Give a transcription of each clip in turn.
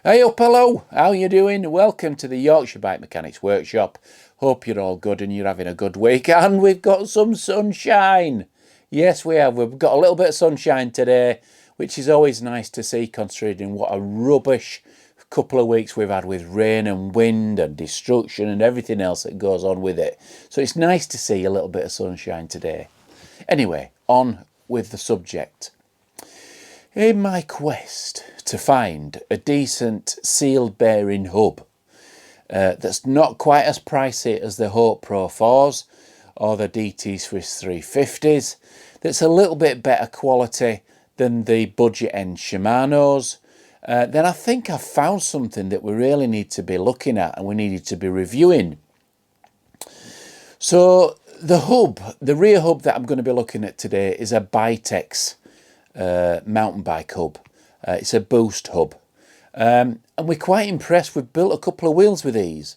Hey up, hello, how you doing? Welcome to the Yorkshire Bike Mechanics Workshop. Hope you're all good and you're having a good week, and we've got some sunshine. Yes, we have. We've got a little bit of sunshine today, which is always nice to see considering what a rubbish couple of weeks we've had with rain and wind and destruction and everything else that goes on with it. So it's nice to see a little bit of sunshine today. Anyway, on with the subject. In my quest to find a decent sealed bearing hub that's not quite as pricey as the Hope Pro 4s or the DT Swiss 350s, that's a little bit better quality than the budget end Shimano's, then I think I've found something that we really need to be looking at and we needed to be reviewing. So the rear hub that I'm going to be looking at today is a Bitex mountain bike hub. It's a boost hub, and we're quite impressed. We've built a couple of wheels with these,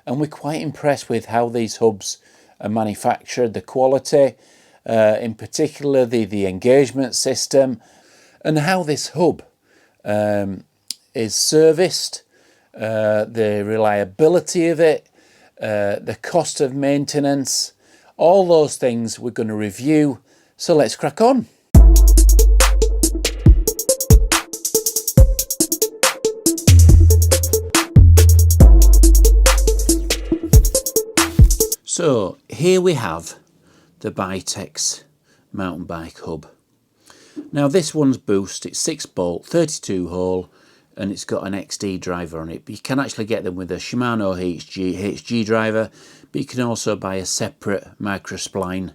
and we're quite impressed with how these hubs are manufactured, the quality, in particular the engagement system, and how this hub is serviced, the reliability of it, the cost of maintenance, all those things we're going to review. So let's crack on. So here we have the Bitex mountain bike hub. Now this one's boost, it's 6 bolt, 32 hole, and it's got an XD driver on it. But you can actually get them with a Shimano HG driver, but you can also buy a separate microspline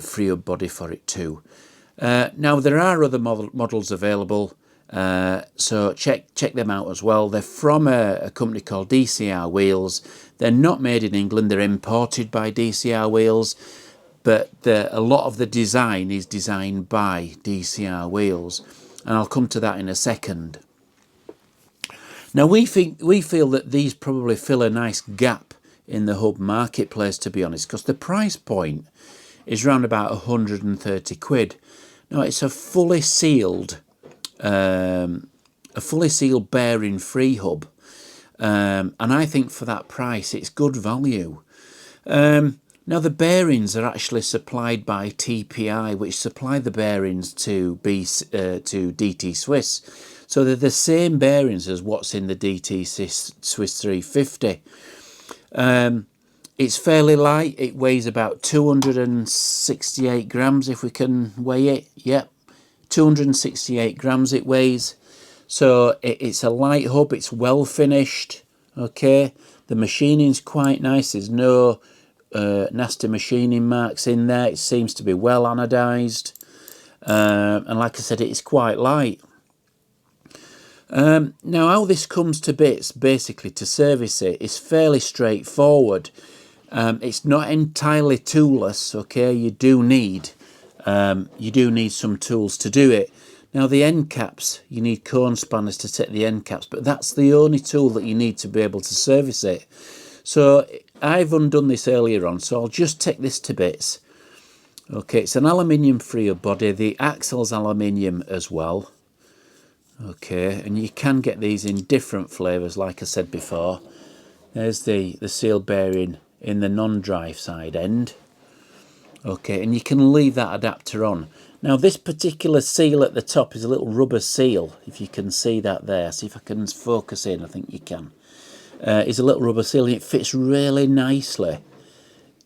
free hub body for it too. Now there are other models available, so check them out as well. They're from a company called DCR Wheels. They're not made in England, they're imported by DCR Wheels, but a lot of the design is designed by DCR Wheels, and I'll come to that in a second. Now we feel that these probably fill a nice gap in the hub marketplace, to be honest, because the price point is around about 130 quid. Now it's a fully sealed bearing free hub, and I think for that price it's good value. Now the bearings are actually supplied by TPI, which supply the bearings to DT Swiss. So they're the same bearings as what's in the DT Swiss 350. It's fairly light. It weighs about 268 grams if we can weigh it. Yep, 268 grams it weighs. So it's a light hub. It's well finished. Okay, the machining's quite nice. There's no nasty machining marks in there. It seems to be well anodized, and like I said, it's quite light. Now how this comes to bits, basically to service it, is fairly straightforward. It's not entirely toolless. Okay, you do need some tools to do it. Now the end caps, you need cone spanners to take the end caps, but that's the only tool that you need to be able to service it. So I've undone this earlier on, so I'll just take this to bits. Okay, it's an aluminium free hub body. The axle's aluminium as well. Okay, and you can get these in different flavours, like I said before. There's the sealed bearing in the non-drive side end. Okay, and you can leave that adapter on. Now this particular seal at the top is a little rubber seal, if you can see that there. See if I can focus in, I think you can. It's a little rubber seal, and it fits really nicely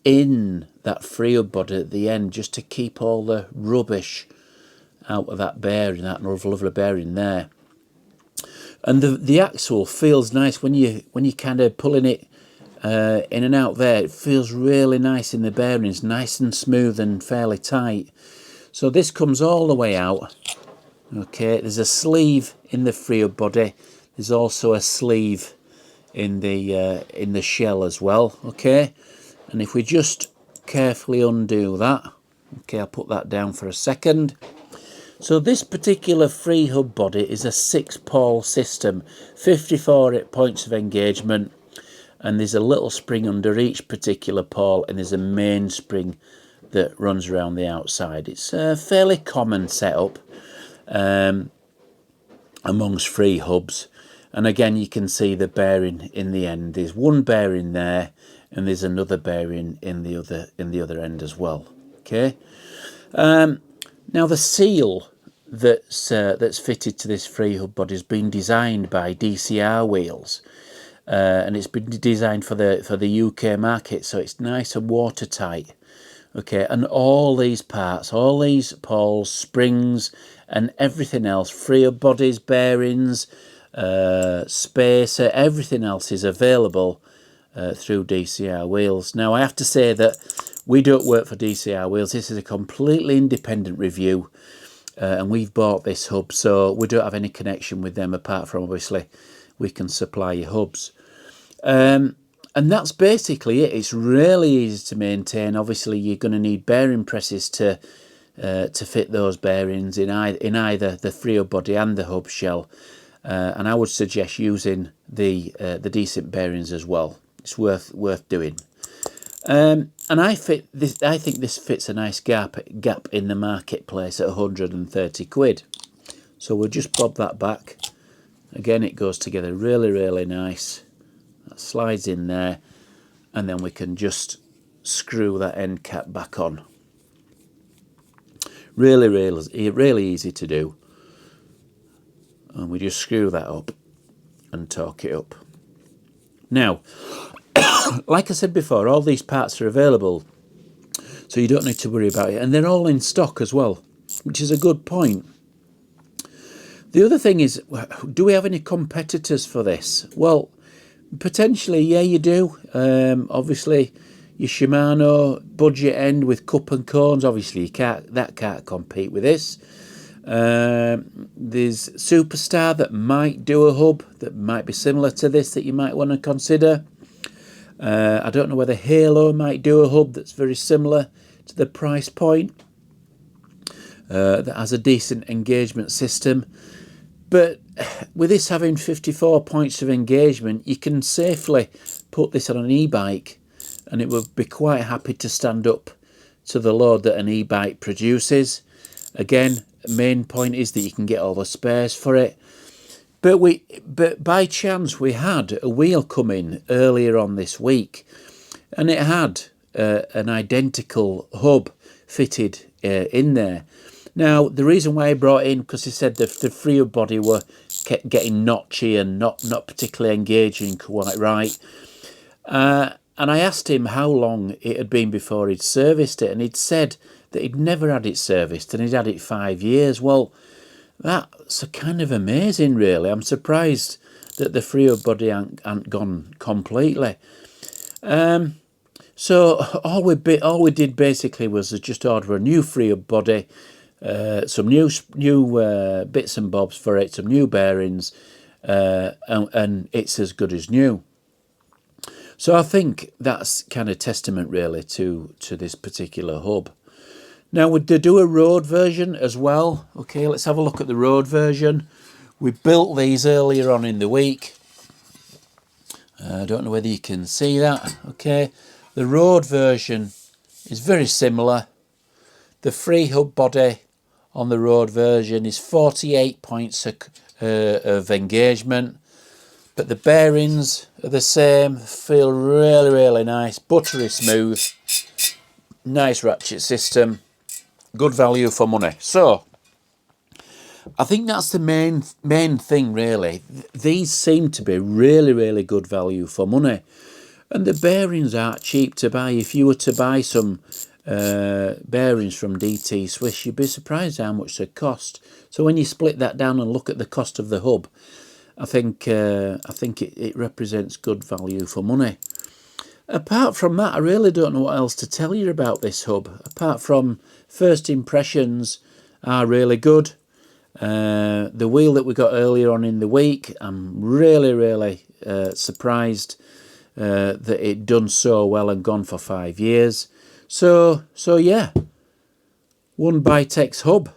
in that free hub body at the end, just to keep all the rubbish out of that bearing, that lovely bearing there. And the axle feels nice when you kind of pulling it in and out there. It feels really nice in the bearings, nice and smooth and fairly tight. So this comes all the way out. Okay, there's a sleeve in the free hub body. There's also a sleeve in the shell as well. Okay, and if we just carefully undo that, okay, I'll put that down for a second. So this particular free hub body is a 6-pole system, 54 points of engagement, and there's a little spring under each particular pole, and there's a main spring that runs around the outside. It's a fairly common setup amongst free hubs. And again, you can see the bearing in the end. There's one bearing there, and there's another bearing in the other end as well. Okay. Now the seal that's fitted to this free hub body has been designed by DCR Wheels, and it's been designed for the UK market, so it's nice and watertight. Okay, and all these parts, all these pawls, springs, and everything else, free hub bodies, bearings, spacer, everything else is available through DCR Wheels. Now I have to say that we don't work for DCR Wheels. This is a completely independent review, and we've bought this hub, so we don't have any connection with them apart from obviously we can supply your hubs. And that's basically it. It's really easy to maintain. Obviously, you're going to need bearing presses to fit those bearings in either the free hub body and the hub shell. And I would suggest using the decent bearings as well. It's worth doing. And I think this fits a nice gap in the marketplace at 130 quid. So we'll just bob that back. Again, it goes together really nice. That slides in there, and then we can just screw that end cap back on. Really easy to do. And we just screw that up and torque it up. Now, like I said before, all these parts are available, so you don't need to worry about it, and they're all in stock as well, which is a good point. The other thing is, do we have any competitors for this? Well, potentially, yeah, you do. Obviously, your Shimano budget end with cup and cones, obviously that can't compete with this. There's Superstar that might do a hub that might be similar to this that you might want to consider. I don't know whether Halo might do a hub that's very similar to the price point, that has a decent engagement system. But with this having 54 points of engagement, you can safely put this on an e-bike and it will be quite happy to stand up to the load that an e-bike produces. Again, main point is that you can get all the spares for it. But by chance we had a wheel come in earlier on this week, and it had an identical hub fitted in there. Now, the reason why I brought in, because he said the free hub body were kept getting notchy and not particularly engaging quite right. And I asked him how long it had been before he'd serviced it, and he'd said that he'd never had it serviced and he'd had it 5 years. Well, that's kind of amazing, really. I'm surprised that the free hub body ain't gone completely. So all we did basically was just order a new free hub body, some new bits and bobs for it, some new bearings, and it's as good as new. So I think that's kind of testament really to this particular hub. Now, would they do a road version as well? Okay, let's have a look at the road version. We built these earlier on in the week. I don't know whether you can see that. Okay, the road version is very similar. The free hub body on the road version is 48 points of engagement, but the bearings are the same. Feel really nice, buttery smooth, nice ratchet system, good value for money. So I think that's the main thing really. These seem to be really good value for money, and the bearings aren't cheap to buy. If you were to buy some bearings from DT Swiss, you'd be surprised how much they cost. So when you split that down and look at the cost of the hub, I think it represents good value for money. Apart from that, I really don't know what else to tell you about this hub, apart from first impressions are really good. The wheel that we got earlier on in the week, I'm really surprised that it done so well and gone for 5 years. So yeah, one Bitex hub.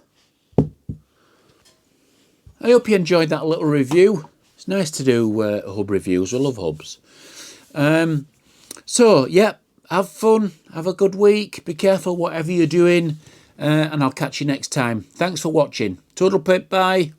I hope you enjoyed that little review. It's nice to do hub reviews. I love hubs. So yeah, have fun, have a good week, be careful whatever you're doing, and I'll catch you next time. Thanks for watching. Toodle pip, bye.